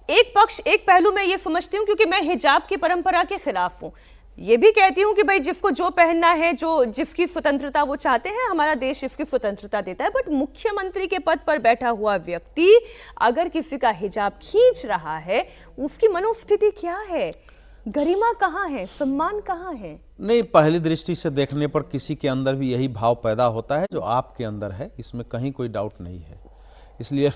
एक पक्ष, एक पहलू मैं ये समझती हूँ, क्योंकि मैं हिजाब की परंपरा के खिलाफ हूँ, ये भी कहती हूँ कि भाई जिसको जो पहनना है, जो जिसकी स्वतंत्रता वो चाहते हैं, हमारा देश इसकी स्वतंत्रता देता है। बट मुख्यमंत्री के पद पर बैठा हुआ व्यक्ति अगर किसी का हिजाब खींच रहा है, उसकी मनोस्थिति क्या है, गरिमा कहाँ है, सम्मान कहाँ है? नहीं, पहली दृष्टि से देखने पर किसी के अंदर भी यही भाव पैदा होता है जो आपके अंदर है, इसमें कहीं कोई डाउट नहीं है। इसलिए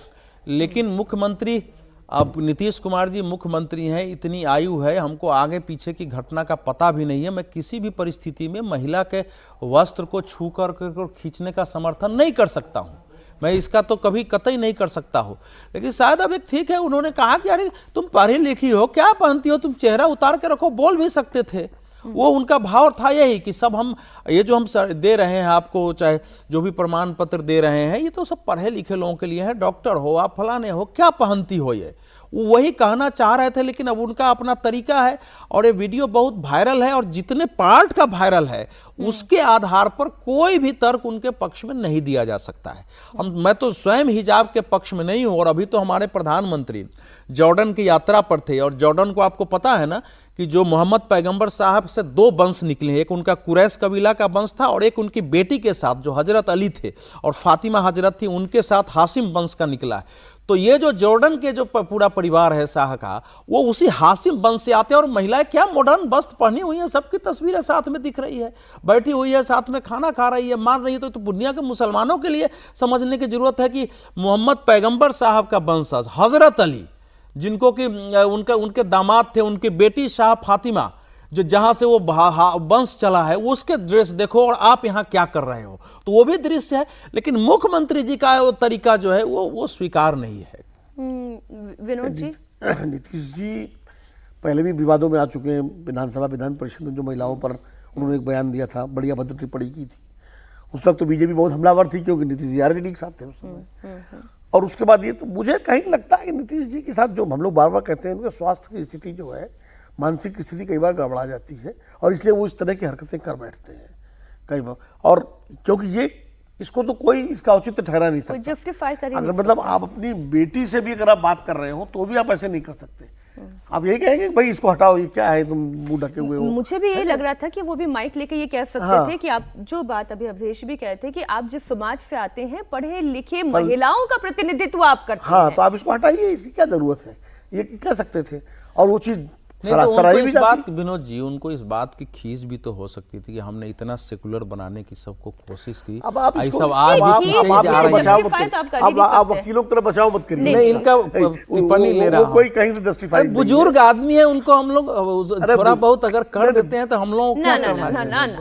लेकिन मुख्यमंत्री, अब नीतीश कुमार जी मुख्यमंत्री हैं, इतनी आयु है, हमको आगे पीछे की घटना का पता भी नहीं है। मैं किसी भी परिस्थिति में महिला के वस्त्र को छू कर खींचने का समर्थन नहीं कर सकता हूँ, मैं इसका तो कभी कतई नहीं कर सकता हूँ। लेकिन शायद अब एक ठीक है, उन्होंने कहा कि अरे तुम पढ़ी लिखी हो, क्या पहनती हो, तुम चेहरा उतार के रखो, बोल भी सकते थे। वो उनका भाव था यही कि सब हम ये जो हम दे रहे हैं आपको, चाहे जो भी प्रमाण पत्र दे रहे हैं, ये तो सब पढ़े लिखे लोगों के लिए है, डॉक्टर हो आप, फलाने हो, क्या पहनती हो, ये वो वही कहना चाह रहे थे। लेकिन अब उनका अपना तरीका है और ये वीडियो बहुत वायरल है, और जितने पार्ट का वायरल है उसके आधार पर कोई भी तर्क उनके पक्ष में नहीं दिया जा सकता है। मैं तो स्वयं हिजाब के पक्ष में नहीं हूं। और अभी तो हमारे प्रधानमंत्री जॉर्डन की यात्रा पर थे, और जॉर्डन को आपको पता है ना कि जो मोहम्मद पैगंबर साहब से दो वंश निकले, एक उनका कुरैश कबीला का वंश था और एक उनकी बेटी के साथ जो हजरत अली थे और फातिमा हजरत थी, उनके साथ हाशिम वंश का निकला है। तो ये जो जॉर्डन के जो पूरा परिवार है शाह का, वो उसी हाशिम वंश से आते हैं। और महिलाएं क्या मॉडर्न वस्त्र पहनी हुई हैं, सबकी तस्वीरें साथ में दिख रही है, बैठी हुई है, साथ में खाना खा रही है, मार रही है। तो दुनिया के मुसलमानों के लिए समझने की जरूरत है कि मोहम्मद पैगंबर साहब का वंशज हजरत अली, जिनको कि उनके दामाद थे, उनकी बेटी शाह फातिमा, जो जहां से वो वंश चला है, उसके ड्रेस देखो और आप यहाँ क्या कर रहे हो, तो वो भी दृश्य है। लेकिन मुख्यमंत्री जी का वो तरीका जो है वो स्वीकार नहीं है। विनोद जी, नीतीश जी पहले भी विवादों में आ चुके हैं। विधानसभा विधान परिषद में जो महिलाओं पर उन्होंने एक बयान दिया था, बड़ी अभद्र टिप्पणी की थी, उस वक्त तो बीजेपी बहुत हमलावर थी, क्योंकि नीतीश जी आरजेडी के साथ थे उस समय। और उसके बाद ये तो मुझे कहीं लगता है कि नीतीश जी के साथ जो हम लोग बार बार कहते हैं, उनके स्वास्थ्य की स्थिति जो है, मानसिक स्थिति कई बार गड़बड़ा जाती है, और इसलिए वो इस तरह की हरकतें कर बैठते हैं कई बार। और क्योंकि ये इसको तो कोई इसका औचित्य ठहरा नहीं सकता, जस्टिफाई कर अगर मतलब आप अपनी बेटी से भी अगर आप बात कर रहे हो तो भी आप ऐसे नहीं कर सकते। आप यही कहेंगे भाई इसको हटाओ, ये क्या है, तुम मुंह ढके हुए हो। मुझे भी ये लग रहा था कि वो भी माइक लेके ये कह सकते थे कि आप जो बात अभी अवधेश भी कहते हैं कि आप जिस समाज से आते हैं, पढ़े लिखे महिलाओं का प्रतिनिधित्व आप करते हैं। हाँ, तो आप इसको हटाइए, इसकी क्या जरूरत है, ये कह सकते थे। और वो चीज नहीं, तो उनको इस बात, विनोद जी, उनको इस बात की खींच भी तो हो सकती थी कि हमने इतना सेकुलर बनाने की सबको कोशिश की। अब आप सब आज आप वकीलों की तरह बचाव मत करिए। नहीं, इनका टिप्पणी ले रहा हूं, कोई कहीं से जस्टिफाई, बुजुर्ग आदमी है, उनको हम लोग थोड़ा बहुत अगर कर देते हैं तो हम लोग क्या करना चाहिए?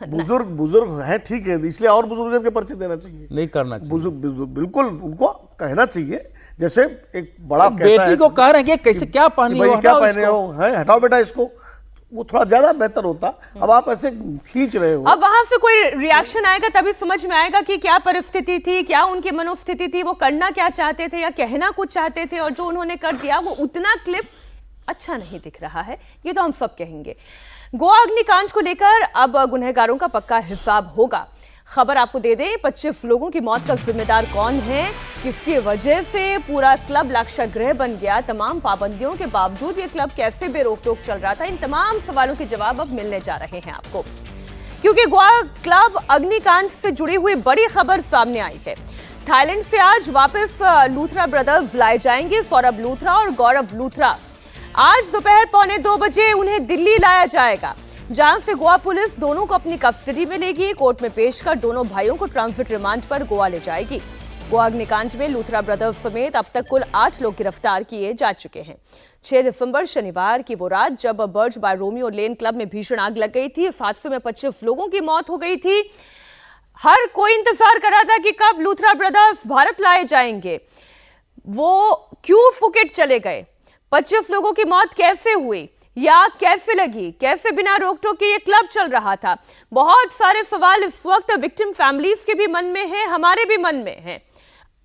बुजुर्ग है, ठीक है, इसलिए और बुजुर्ग के पर्चे देना चाहिए, नहीं करना चाहिए। बिल्कुल उनको कहना चाहिए, जैसे एक बड़ा बेटी को कह रहे हैं कि कैसे क्या पहनी हो, क्या पहने हो, है हटाओ बेटा इसको, वो थोड़ा ज्यादा बेहतर होता। अब आप ऐसे खींच रहे हो, अब वहां से कोई रिएक्शन आएगा तभी समझ में आएगा कि क्या परिस्थिति थी, क्या उनकी मनोस्थिति थी, वो करना क्या चाहते थे या कहना कुछ चाहते थे, और जो उन्होंने कर दिया वो उतना क्लिप अच्छा नहीं दिख रहा है, ये तो हम सब कहेंगे। गोवा अग्निकांड को लेकर अब गुनहगारों का पक्का हिसाब होगा। खबर आपको दे दें, 25 लोगों की मौत का जिम्मेदार कौन है, किसकी वजह से पूरा क्लब लाक्षागृह बन गया, तमाम पाबंदियों के बावजूद ये क्लब कैसे बेरोक-टोक चल रहा था, इन तमाम सवालों के जवाब अब मिलने जा रहे हैं आपको, क्योंकि गोवा क्लब अग्निकांड से जुड़ी हुई बड़ी खबर सामने आई है। थाईलैंड से आज वापस लूथरा ब्रदर्स लाए जाएंगे। सौरभ लूथरा और गौरव लूथरा आज दोपहर 1:45 बजे उन्हें दिल्ली लाया जाएगा, जहां से गोवा पुलिस दोनों को अपनी कस्टडी में लेगी। कोर्ट में पेश कर दोनों भाइयों को ट्रांजिट रिमांड पर गोवा ले जाएगी। गोवा अग्निकांड में लूथरा ब्रदर्स समेत अब तक कुल 8 लोग गिरफ्तार किए जा चुके हैं। 6 दिसंबर शनिवार की वो रात जब बर्ज बाय रोमियो लेन क्लब में भीषण आग लग गई थी, इस हादसे में 25 लोगों की मौत हो गई थी। हर कोई इंतजार कर रहा था कि कब लूथरा ब्रदर्स भारत लाए जाएंगे, वो क्यों फुकेट चले गए, 25 लोगों की मौत कैसे हुई या कैसे लगी, कैसे बिना रोक टोक के ये क्लब चल रहा था। बहुत सारे सवाल इस वक्त विक्टिम फैमिलीज के भी मन में हैं, हमारे भी मन में हैं।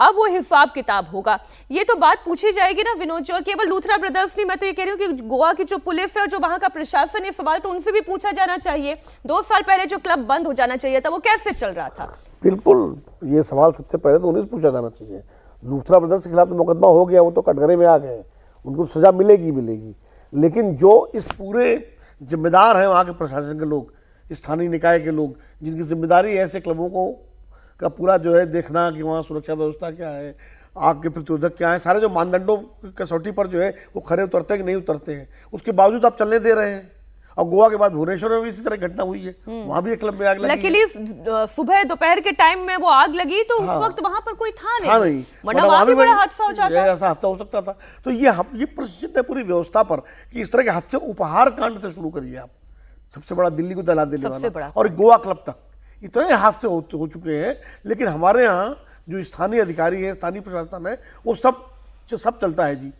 अब वो हिसाब किताब होगा, ये तो बात पूछी जाएगी ना विनोद जी। और केवल लूथरा ब्रदर्स नहीं, मैं तो ये कह रही हूँ कि गोवा की जो पुलिस है और जो वहां का प्रशासन, ये सवाल तो उनसे भी पूछा जाना चाहिए। 2 साल पहले जो क्लब बंद हो जाना चाहिए था, वो कैसे चल रहा था? बिल्कुल, ये सवाल सबसे पहले तो उन्हें पूछा जाना चाहिए। लूथरा ब्रदर्स के खिलाफ तो मुकदमा हो गया, वो तो कटघरे में आ गए, उनको सजा मिलेगी मिलेगी। लेकिन जो इस पूरे जिम्मेदार हैं वहाँ के प्रशासन के लोग, स्थानीय निकाय के लोग, जिनकी जिम्मेदारी है ऐसे क्लबों को का पूरा जो है देखना कि वहाँ सुरक्षा व्यवस्था क्या है, आग के प्रतिरोधक क्या है, सारे जो मानदंडों कसौटी पर जो है वो खरे उतरते हैं कि नहीं उतरते हैं, उसके बावजूद आप चलने दे रहे हैं। और गोवा के बाद भुवनेश्वर में भी इसी तरह घटना हुई है, वहाँ भी एक क्लब में आग लगी है। लकीली सुबह दोपहर के टाइम में वो आग लगी तो उस वक्त वहां पर कोई था हाँ नहीं, वरना वहां भी बड़ा हादसा हो जाता। ऐसा हादसा हो सकता था। तो ये प्रशिक्षित है पूरी व्यवस्था पर कि इस तरह के हादसे उपहार कांड से शुरू करिए आप, सबसे बड़ा दिल्ली को दहला देने सबसे वाला, बड़ा। और गोवा क्लब तक इतने हादसे हो चुके हैं। लेकिन हमारे यहाँ जो स्थानीय अधिकारी है, स्थानीय प्रशासन है, वो सब चलता है जी,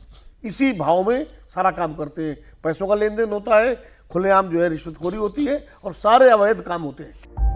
इसी भाव में सारा काम करते हैं। पैसों का लेन देन होता है, खुलेआम जो है रिश्वतखोरी होती है और सारे अवैध काम होते हैं।